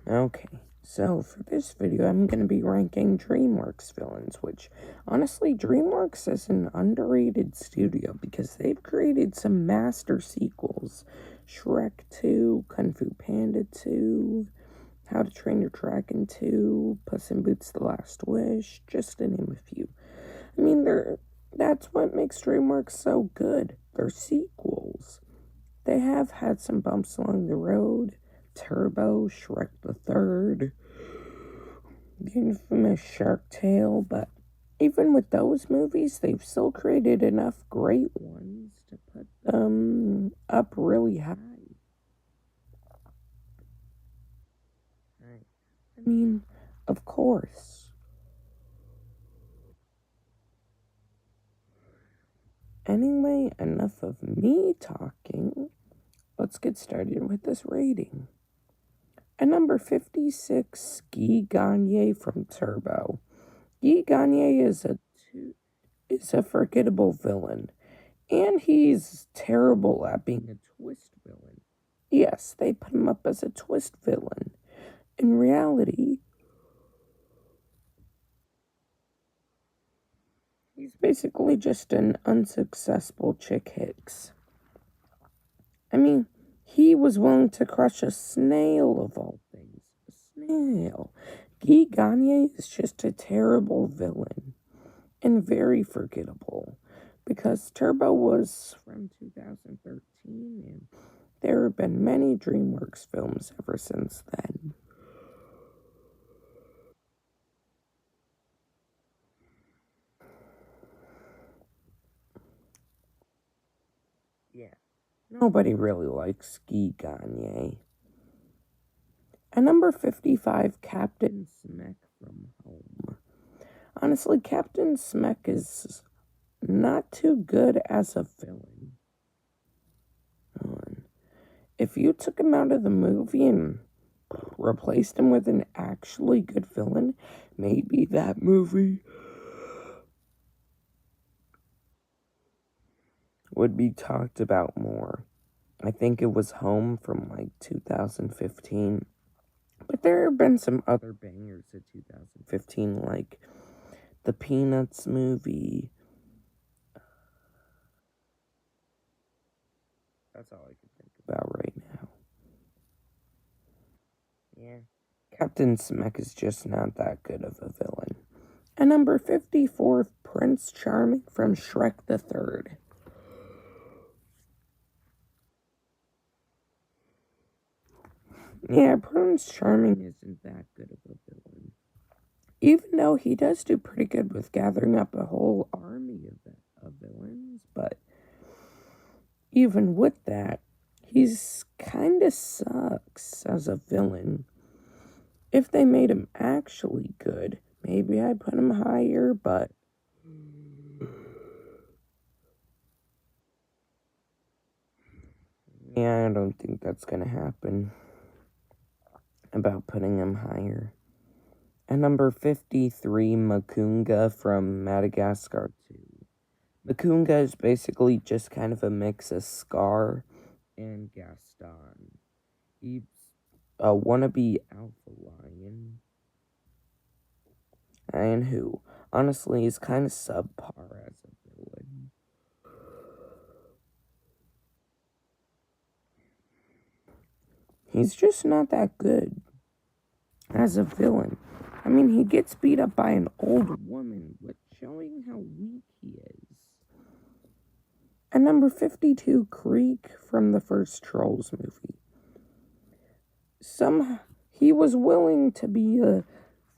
Okay, so for this video, I'm going to be ranking Dreamworks villains, which, honestly, Dreamworks is an underrated studio because they've created some master sequels. Shrek 2, Kung Fu Panda 2, How to Train Your Dragon 2, Puss in Boots: The Last Wish, just to name a few. I mean, that's what makes Dreamworks so good. They're sequels. They have had some bumps along the road. Turbo, Shrek the Third, the infamous Shark Tale, but even with those movies, they've still created enough great ones to put them up really high. I mean, of course. Anyway, enough of me talking. Let's get started with this rating. At number 56, Guy Gagne from Turbo. Guy Gagne is a forgettable villain, and he's terrible at being a twist villain. Yes, they put him up as a twist villain. In reality, he's basically just an unsuccessful chick Hicks. I mean, he was willing to crush a snail of all things. A snail. Guy Gagne is just a terrible villain and very forgettable because Turbo was from 2013 and there have been many Dreamworks films ever since then. Yeah. Nobody really likes Guy Gagne. At number 55, Captain Smek from Home. Honestly, Captain Smek is not too good as a villain. If you took him out of the movie and replaced him with an actually good villain, maybe that movie would be talked about more. I think it was Home from like 2015. But there have been some other bangers of 2015, like the Peanuts movie. That's all I can think about right now. Yeah. Captain Smek is just not that good of a villain. And number 54, Prince Charming from Shrek the Third. Yeah, Prince Charming isn't that good of a villain. Even though he does do pretty good with gathering up a whole army of villains, but even with that, he's kinda sucks as a villain. If they made him actually good, maybe I'd put him higher, but yeah, I don't think that's gonna happen about putting him higher. At number 53, Makunga from Madagascar 2. Makunga is basically just kind of a mix of Scar and Gaston. He's a wannabe alpha lion. And who, honestly, is kind of subpar as a villain. He's just not that good as a villain. I mean, he gets beat up by an old woman, but showing how weak he is. At number 52, Creek from the first Trolls movie. He was willing to be a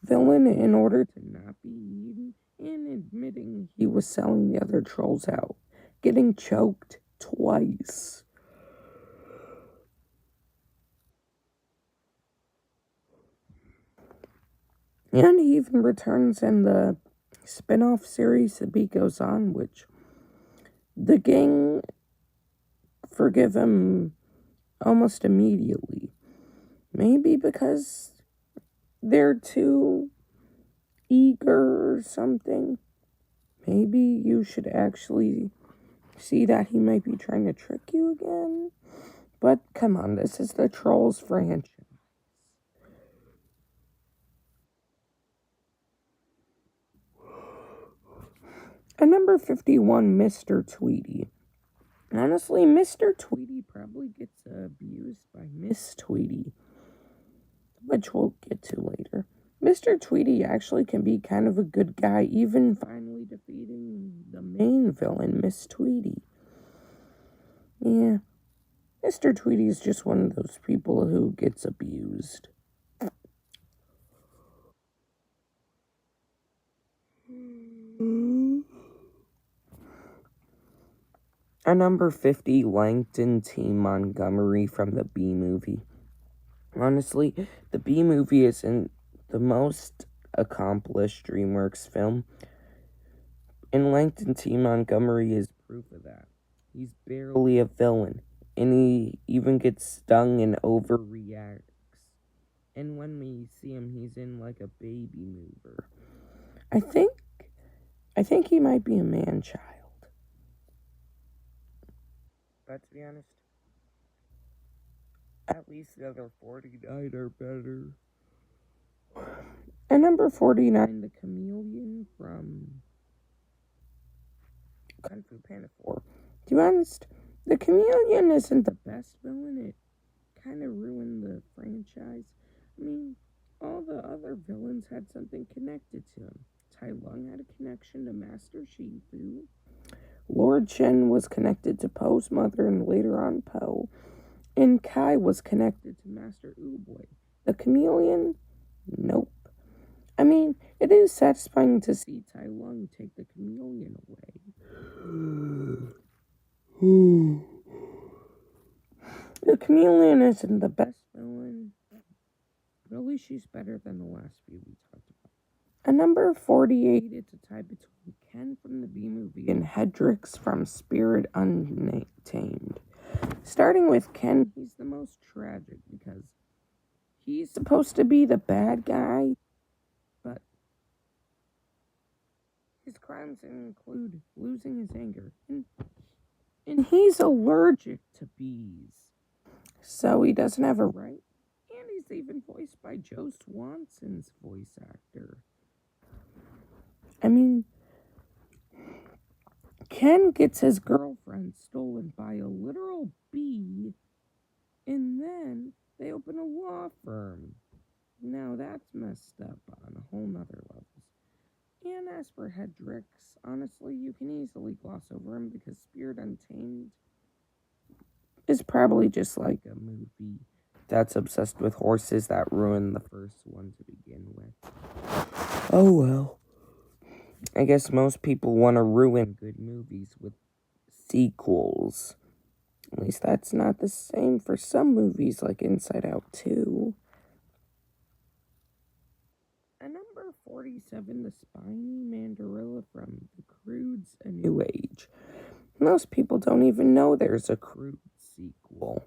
villain in order to not be eaten, and admitting he was selling the other trolls out, getting choked twice. And he even returns in the spin-off series The Beat Goes On, which the gang forgive him almost immediately. Maybe because they're too eager or something. Maybe you should actually see that he might be trying to trick you again. But come on, this is the Trolls franchise. At number 51, Mr. Tweety. Honestly, Mr. Tweety probably gets abused by Miss Tweety, which we'll get to later. Mr. Tweety actually can be kind of a good guy, even finally defeating the main villain, Miss Tweety. Yeah, Mr. Tweety is just one of those people who gets abused. At number 50, Langton T. Montgomery from the B movie. Honestly, the B movie isn't the most accomplished DreamWorks film, and Langton T. Montgomery is proof of that. He's barely a villain, and he even gets stung and overreacts. And when we see him, he's in like a baby mover. I think he might be a man-child. But to be honest, at least the other 49 are better. At number 49, the chameleon from Kung Fu Panda 4. To be honest, the chameleon isn't the best villain. It kind of ruined the franchise. I mean, all the other villains had something connected to him. Tai Lung had a connection to Master Shifu. Lord Shen was connected to Poe's mother and later on Poe. And Kai was connected to Master Uboy. The chameleon? Nope. I mean, it is satisfying to see Tai Lung take the chameleon away. The chameleon isn't the best villain, but at least she's better than the last few we talked about. At number 48, it's a tie between Ken from the B movie and Hedrix from Spirit Untamed. Starting with Ken, he's the most tragic because he's supposed to be the bad guy, but his crimes include losing his anger, and he's allergic to bees, so he doesn't have a right. And he's even voiced by Joe Swanson's voice actor. I mean, Ken gets his girlfriend stolen by a literal bee, and then they open a law firm. Now that's messed up on a whole nother level. And as for Hedrix, honestly, you can easily gloss over him because Spirit Untamed is probably just like a movie that's obsessed with horses that ruined the first one to begin with. Oh well. I guess most people want to ruin good movies with sequels. At least that's not the same for some movies like Inside Out 2. At number 47, the Spiny Mandarilla from The Croods: A New Age. Most people don't even know there's a Croods sequel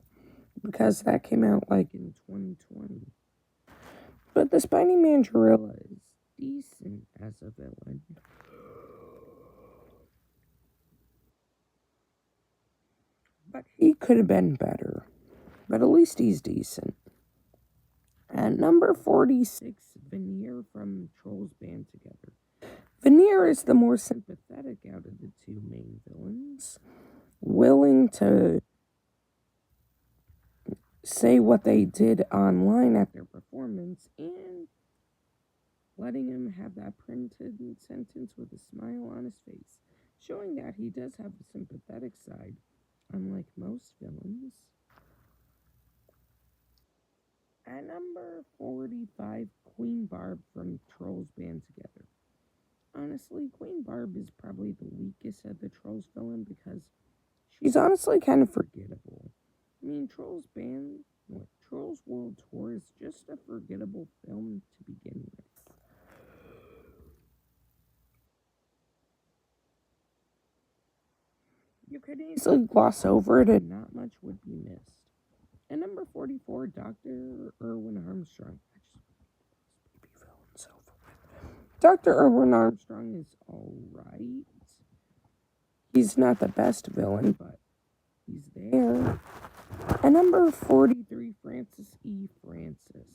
because that came out like in 2020. But the Spiny Mandarilla is decent as a villain. But he could have been better. But at least he's decent. At number 46, Veneer from Trolls Band Together. Veneer is the more sympathetic out of the two main villains, willing to say what they did online at their performance and letting him have that printed sentence with a smile on his face, showing that he does have a sympathetic side, unlike most villains. At number 45, Queen Barb from Trolls Band Together. Honestly, Queen Barb is probably the weakest of the Trolls villain because she's honestly kind of forgettable. I mean, Trolls World Tour is just a forgettable film to begin with. You could easily gloss over it and not much would be missed. At number 44, Dr. Erwin Armstrong. Dr. Erwin Armstrong is alright. He's not the best villain, but he's there. At number 43, Francis E. Francis.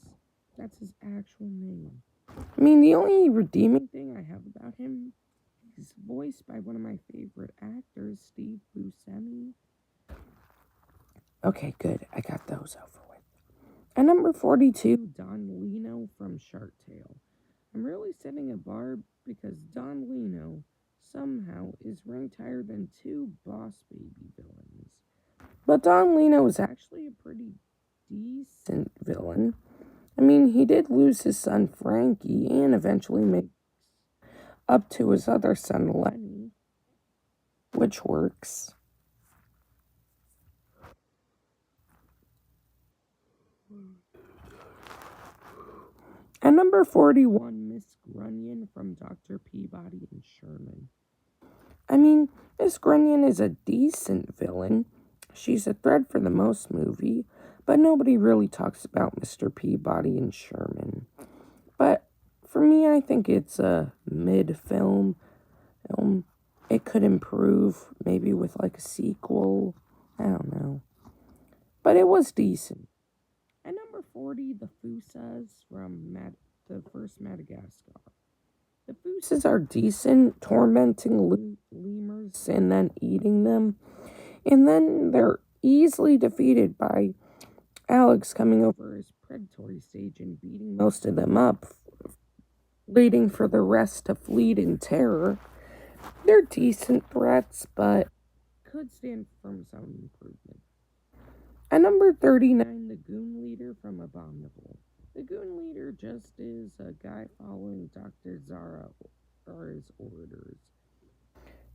That's his actual name. I mean, the only redeeming thing I have about him He's voiced by one of my favorite actors, Steve Buscemi. Okay, good. I got those over with. At number 42, Don Lino from Shark Tale. I'm really setting a bar because Don Lino somehow is ranked higher than two Boss Baby villains. But Don Lino is actually a pretty decent villain. I mean, he did lose his son Frankie and eventually make up to his other son Lenny, which works. At number 41, Miss Grunion from Dr. Peabody and Sherman. I mean, Miss Grunion is a decent villain. She's a threat for the most movie, but nobody really talks about Mr. Peabody and Sherman. But for me, I think it's a mid-film. It could improve, maybe with like a sequel. I don't know. But it was decent. At number 40, the Fusas from the first Madagascar. The Fusas are decent, tormenting lemurs and then eating them. And then they're easily defeated by Alex coming over his predatory stage and beating most of them up, leading for the rest to flee in terror. They're decent threats, but could stand from some improvement. At number 39, the Goon Leader from Abominable. The Goon Leader just is a guy following Dr. Zara's orders.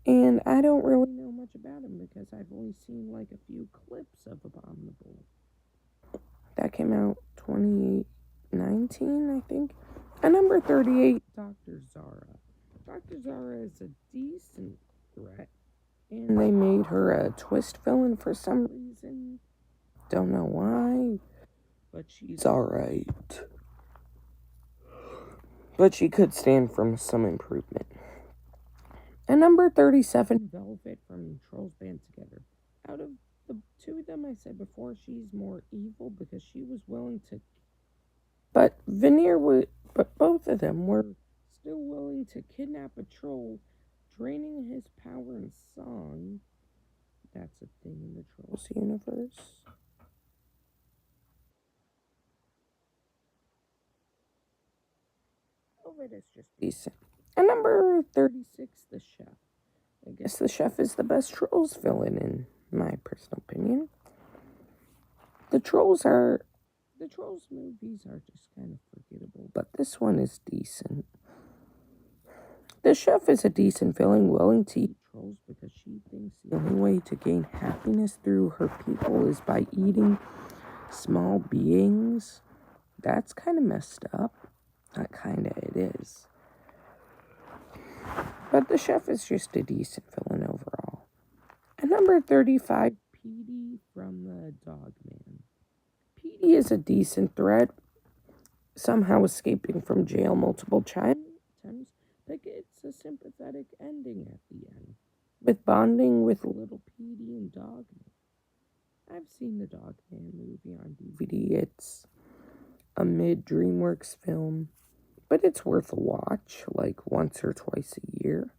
And I don't really know much about him because I've only seen like a few clips of Abominable. That came out 2019, I think. At number 38, Dr. Zara. Dr. Zara is a decent threat, and they made her a twist villain for some reason. Don't know why, but she's alright. But she could stand from some improvement. And number 37, Velvet from Trolls Band Together. Out of the two of them, I said before, she's more evil because she was willing to. But both of them were still willing to kidnap a troll, draining his power and song. That's a thing in the Trolls universe. Velvet is just decent. And number 36, the Chef. I guess the Chef is the best Trolls villain in my personal opinion. The Trolls movies are just kind of forgettable, but this one is decent. The Chef is a decent villain willing to eat trolls because she thinks the only way to gain happiness through her people is by eating small beings. That's kind of messed up. Not kind of, it is. But the Chef is just a decent villain overall. At number 35, Petey from the Dogman. Petey is a decent threat, somehow escaping from jail multiple times, but gets a sympathetic ending at the end, with bonding with little Petey and Dogman. I've seen the Dogman movie on DVD. It's a mid-Dreamworks film, but it's worth a watch, like once or twice a year,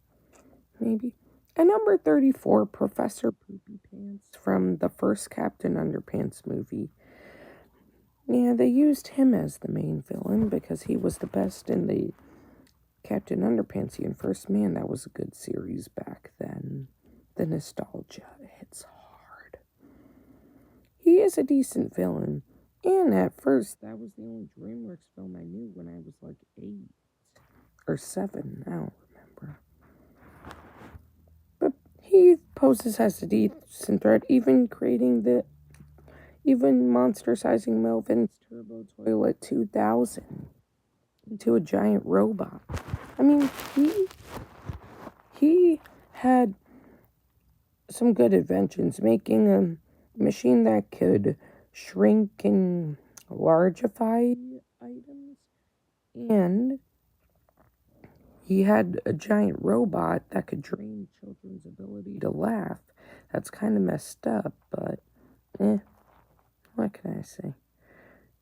maybe. At number 34, Professor Poopy Pants from the first Captain Underpants movie. Yeah, they used him as the main villain because he was the best in the Captain Underpants universe. Man, that was a good series back then. The nostalgia hits hard. He is a decent villain. And at first, that was the only Dreamworks film I knew when I was like 8 or 7. I don't remember. But he poses as a decent threat, even monster-sizing Melvin's Turbo Toilet 2000 into a giant robot. I mean, he had some good inventions, making a machine that could shrink and largify items, and he had a giant robot that could drain children's ability to laugh. That's kind of messed up, but what can I say?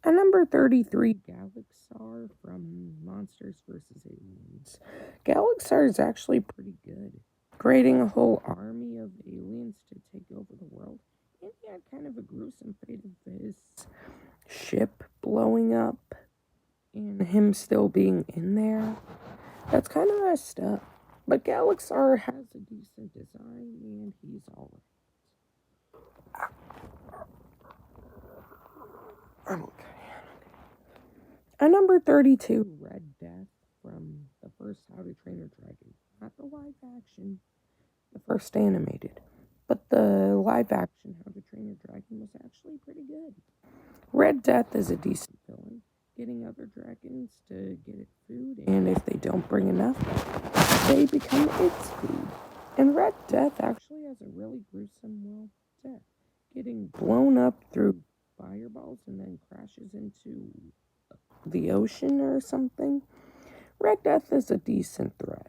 At number 33, Galaxar from Monsters vs. Aliens. Galaxar is actually pretty good, creating a whole army of aliens to take over the world. And he had kind of a gruesome fate of his ship blowing up and him still being in there. That's kind of messed up. But Galaxar has a decent design and he's alright. I'm okay. At number 32, Red Death from the first How to Train Your Dragon. Not the live action, the first animated. But the live action How to Train Your Dragon was actually pretty good. Red Death is a decent villain, getting other dragons to get it food, and if they don't bring enough, they become its food. And Red Death actually has a really gruesome death, getting blown up through fireballs and then crashes into the ocean or something. Red Death is a decent threat.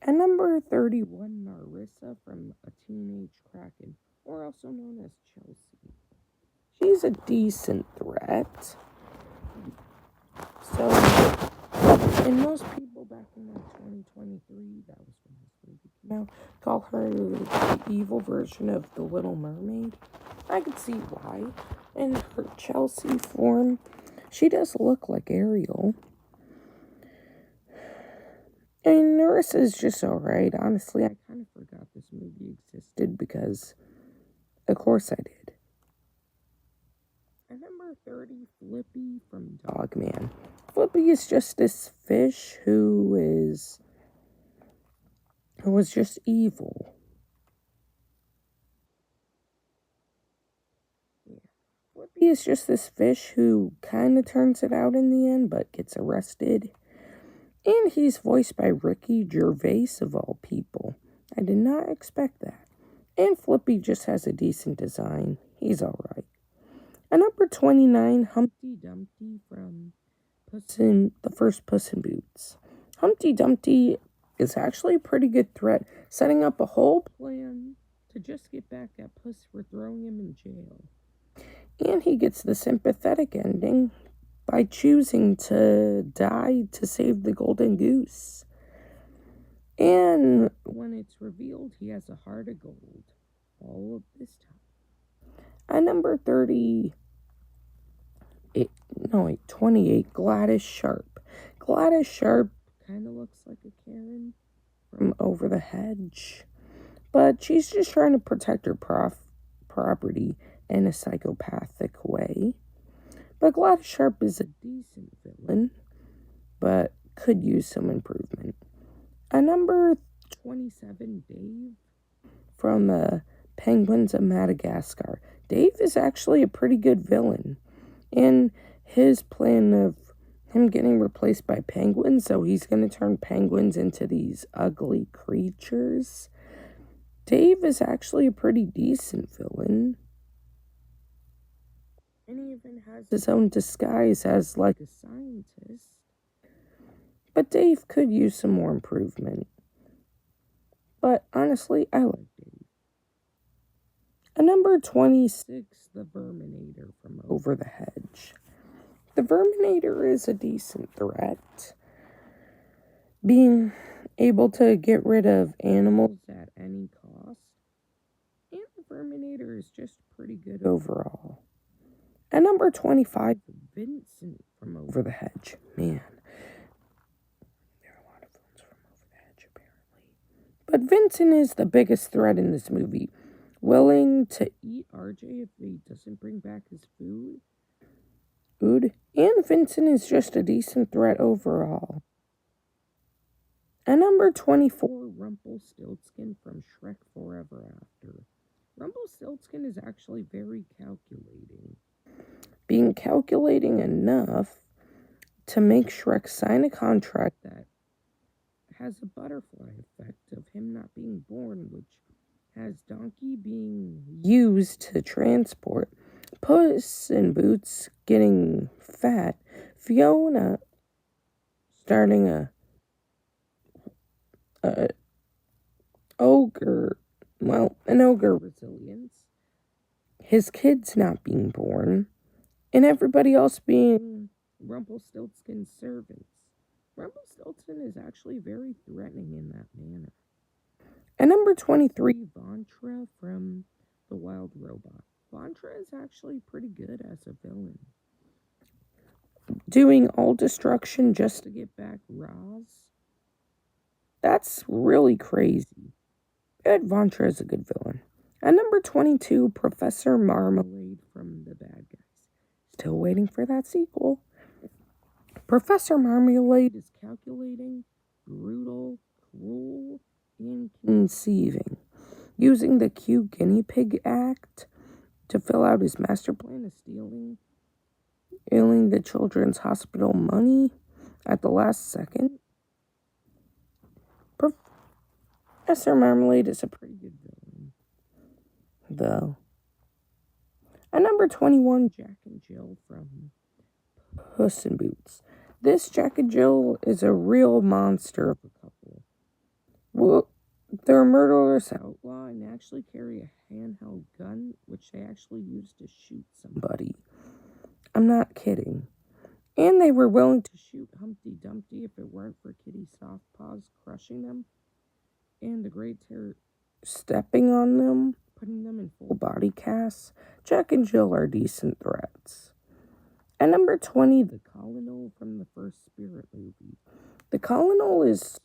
At number 31, Narissa from A Teenage Kraken, or also known as Chelsea. She's a decent threat. So, and most people back in 2023, that was when this movie came out, call her the evil version of the Little Mermaid. I could see why. In her Chelsea form, she does look like Ariel. And Narissa is just alright. Honestly, I kind of forgot this movie existed because, of course, I did. At number 30, Flippy from Dogman. Flippy is just this fish who was just evil. Yeah. Flippy is just this fish who kind of turns it out in the end, but gets arrested. And he's voiced by Ricky Gervais, of all people. I did not expect that. And Flippy just has a decent design. He's alright. At number 29, Humpty Dumpty from the first Puss in Boots. Humpty Dumpty is actually a pretty good threat, setting up a whole plan to just get back at Puss for throwing him in jail. And he gets the sympathetic ending by choosing to die to save the golden goose. And when it's revealed, he has a heart of gold all of this time. At number 28, Gladys Sharp. Gladys Sharp kind of looks like a Karen from Over the Hedge, but she's just trying to protect her property in a psychopathic way. But Gladys Sharp is a decent villain, but could use some improvement. At number 27, Dave from Penguins of Madagascar. Dave is actually a pretty good villain. And his plan of him getting replaced by penguins, so he's going to turn penguins into these ugly creatures. Dave is actually a pretty decent villain. And he even has his own disguise as like a scientist. But Dave could use some more improvement. But honestly, I like Dave. At number 26, the Verminator from Over the Hedge. The Verminator is a decent threat, being able to get rid of animals at any cost. And the Verminator is just pretty good overall. At number 25, Vincent from Over the Hedge. Man, there are a lot of villains from Over the Hedge, apparently. But Vincent is the biggest threat in this movie. Willing to eat RJ if he doesn't bring back his food. And Vincent is just a decent threat overall. At number 24, Rumpelstiltskin from Shrek Forever After. Rumpelstiltskin is actually very calculating. Being calculating enough to make Shrek sign a contract that has a butterfly effect of him not being born, which has Donkey being used to transport, Puss in Boots getting fat, Fiona starting an ogre resilience, his kids not being born, and everybody else being Rumpelstiltskin's servants. Rumpelstiltskin is actually very threatening in that manner. And number 23, Vantra from The Wild Robot. Vantra is actually pretty good as a villain. Doing all destruction just to get back Roz. That's really crazy. Ed Vantra is a good villain. And number 22, Professor Marmalade from The Bad Guys. Still waiting for that sequel. Professor Marmalade is calculating, brutal, cruel, and conceiving, using the Q Guinea Pig Act to fill out his master plan of stealing the children's hospital money at the last second. Professor Marmalade is a pretty good villain, though. And number 21, Jack and Jill from Puss in Boots. This Jack and Jill is a real monster of a couple. Well, they're a murderous outlaw and actually carry a handheld gun, which they actually use to shoot somebody. I'm not kidding. And they were willing to shoot Humpty Dumpty if it weren't for Kitty Softpaws crushing them, and the Great Terror stepping on them, putting them in full body casts. Jack and Jill are decent threats. And number 20, the Colonel from the first Spirit movie. The Colonel is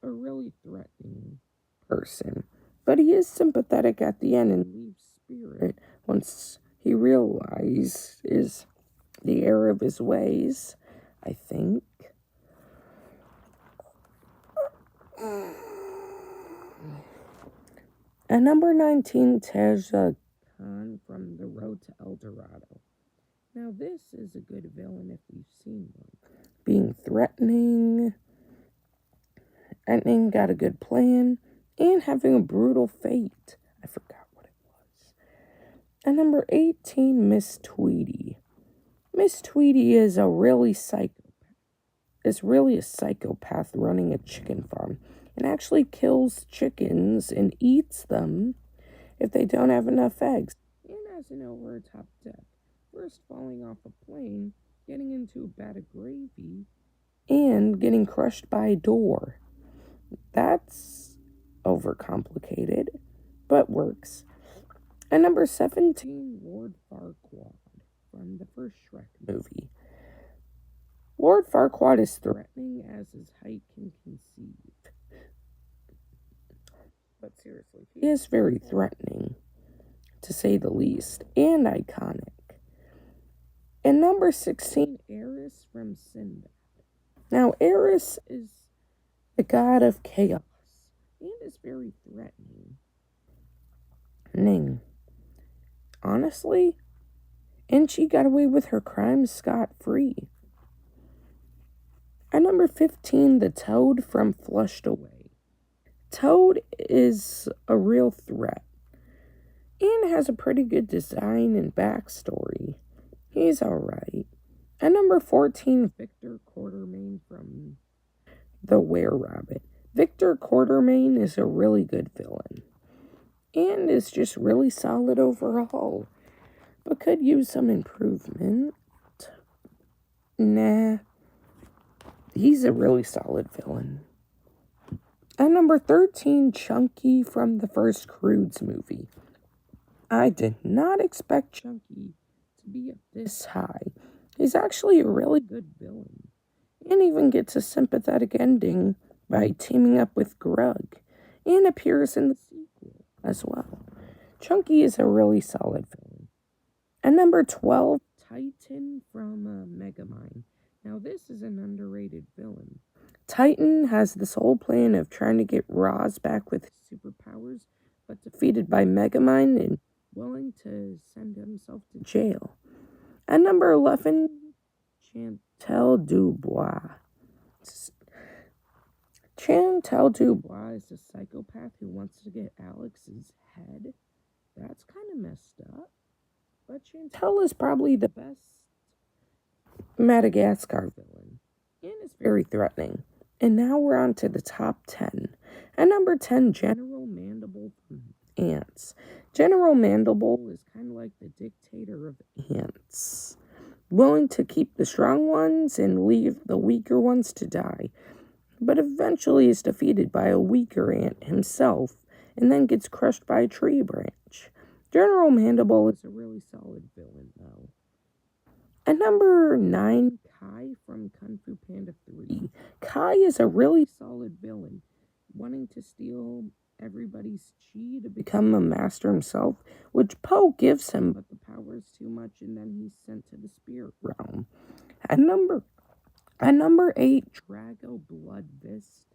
a really threatening person, but he is sympathetic at the end and leaves Spirit once he realizes the error of his ways, I think. And number 19, Teja Khan from The Road to El Dorado. Now, this is a good villain if we've seen one. Being threatening, got a good plan, and having a brutal fate. I forgot what it was. And number 18, Miss Tweety. Miss Tweety is a really psychopath. Is really a psychopath running a chicken farm and actually kills chickens and eats them if they don't have enough eggs. And has an over-the-top death. First falling off a plane, getting into a vat of gravy, and getting crushed by a door. That's overcomplicated, but works. And number 17, Lord Farquaad from the first Shrek movie. Lord Farquaad is threatening as his height can conceive. But seriously, he is very threatening, to say the least, and iconic. And number 16, Eris from Sinbad. Now, Eris is the god of chaos and is very threatening. Honestly, and she got away with her crimes scot-free. And number 15, the Toad from Flushed Away. Toad is a real threat and has a pretty good design and backstory. He's alright. And number 14, Victor Quartermain from The Were-Rabbit. Victor Quartermain is a really good villain and is just really solid overall, but could use some improvement. Nah, he's a really solid villain. And number 13, Chunky from the first Croods movie. I did not expect Chunky to be up this high. He's actually a really good villain, and even gets a sympathetic ending by teaming up with Grug, and appears in the sequel as well. Chunky is a really solid villain. And number 12, Titan from Megamind. Now this is an underrated villain. Titan has this whole plan of trying to get Roz back with his superpowers, but defeated by Megamind and willing to send himself to jail. And number 11, Chantel Dubois. Chantel Dubois is a psychopath who wants to get Alex's head. That's kind of messed up. But Chantel is probably the best Madagascar villain, and is very threatening. And now we're on to the top 10. At number 10, General Mandible from Ants. General Mandible is kind of like the dictator of ants. willing to keep the strong ones and leave the weaker ones to die, but eventually is defeated by a weaker ant himself and then gets crushed by a tree branch. General Mandible is a really solid villain, though. At number 9, Kai from Kung Fu Panda 3. Kai is a really solid villain, wanting to steal everybody's chi to become a master himself, which Po gives him, but the power is too much, and then he's sent to the spirit realm. At number 8, Drago Bloodfist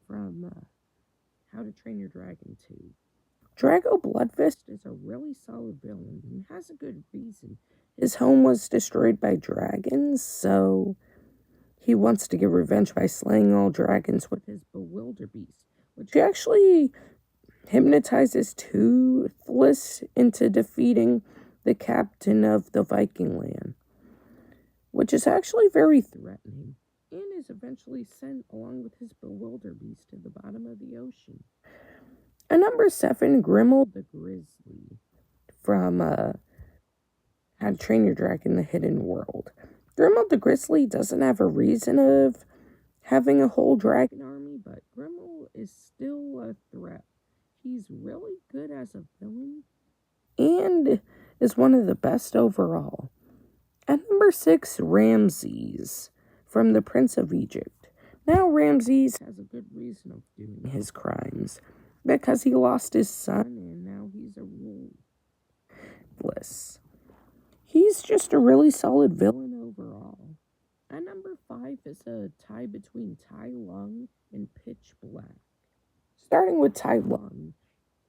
from How to Train Your Dragon 2. Drago Bloodfist is a really solid villain and has a good reason. His home was destroyed by dragons, so he wants to get revenge by slaying all dragons with his Bewilder Beast, which actually hypnotizes Toothless into defeating the captain of the Viking land, which is actually very threatening, and is eventually sent along with his Bewilder Beast to the bottom of the ocean. At number 7, Grimmel the Grizzly from How to Train Your Dragon, The Hidden World. Grimmel the Grizzly doesn't have a reason of having a whole dragon army, but Grimmel is still a threat. He's really good as a villain and is one of the best overall. At number 6, Ramses from The Prince of Egypt. Now Ramses has a good reason of doing his crimes, because he lost his son and now he's a ruleless. He's just a really solid villain overall. At number 5 is a tie between Tai Lung and Pitch Black. Starting with Tai Lung.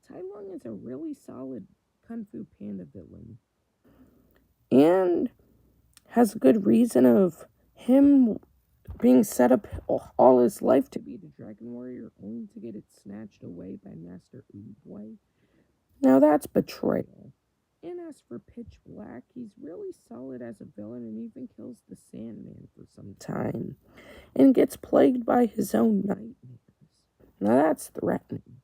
Tai Lung is a really solid Kung Fu Panda villain, and has a good reason of him being set up all his life to be the Dragon Warrior, only to get it snatched away by Master Oogway. Now that's betrayal. And as for Pitch Black, he's really solid as a villain and even kills the Sandman for some time, and gets plagued by his own nightmares. Now that's threatening.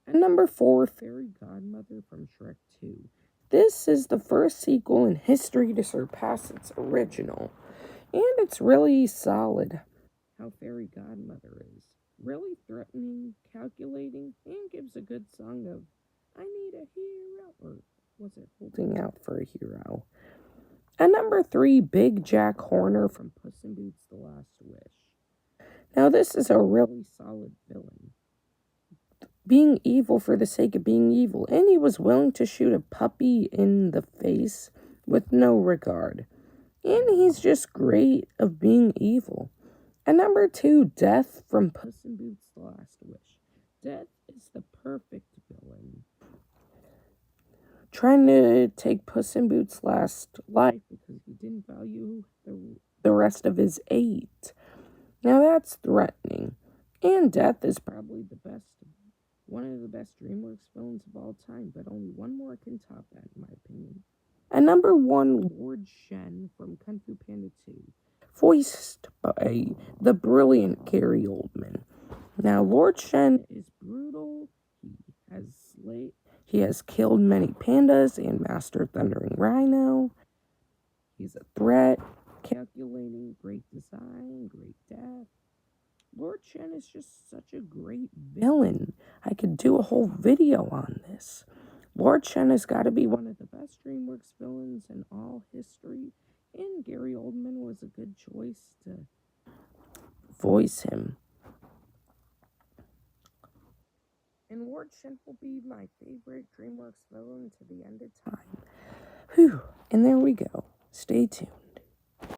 At number 4, Fairy Godmother from Shrek 2. This is the first sequel in history to surpass its original, and it's really solid how Fairy Godmother is. Really threatening, calculating, and gives a good song of, I need a hero, or was it holding out for a hero? At number 3, Big Jack Horner from Puss in Boots: The Last Wish. Now this is a really solid villain, being evil for the sake of being evil, and he was willing to shoot a puppy in the face with no regard. And he's just great of being evil. At number 2, Death from Puss in Boots: The Last Wish. Death is the perfect villain, trying to take Puss in Boots' last life because he didn't value the rest of his 8. Now that's threatening. And Death is probably one of the best Dreamworks villains of all time, but only one more can top that, in my opinion. At number 1, Lord Shen from Kung Fu Panda 2, voiced by the brilliant Gary Oldman. Now, Lord Shen is brutal. He has killed many pandas and mastered Thundering Rhino. He's a threat, calculating, great design, great death. Lord Shen is just such a great villain. I could do a whole video on this. Lord Shen has got to be one of the best Dreamworks villains in all history, and Gary Oldman was a good choice to voice him. And Lord Shen will be my favorite Dreamworks villain to the end of time. Whew, and there we go. Stay tuned.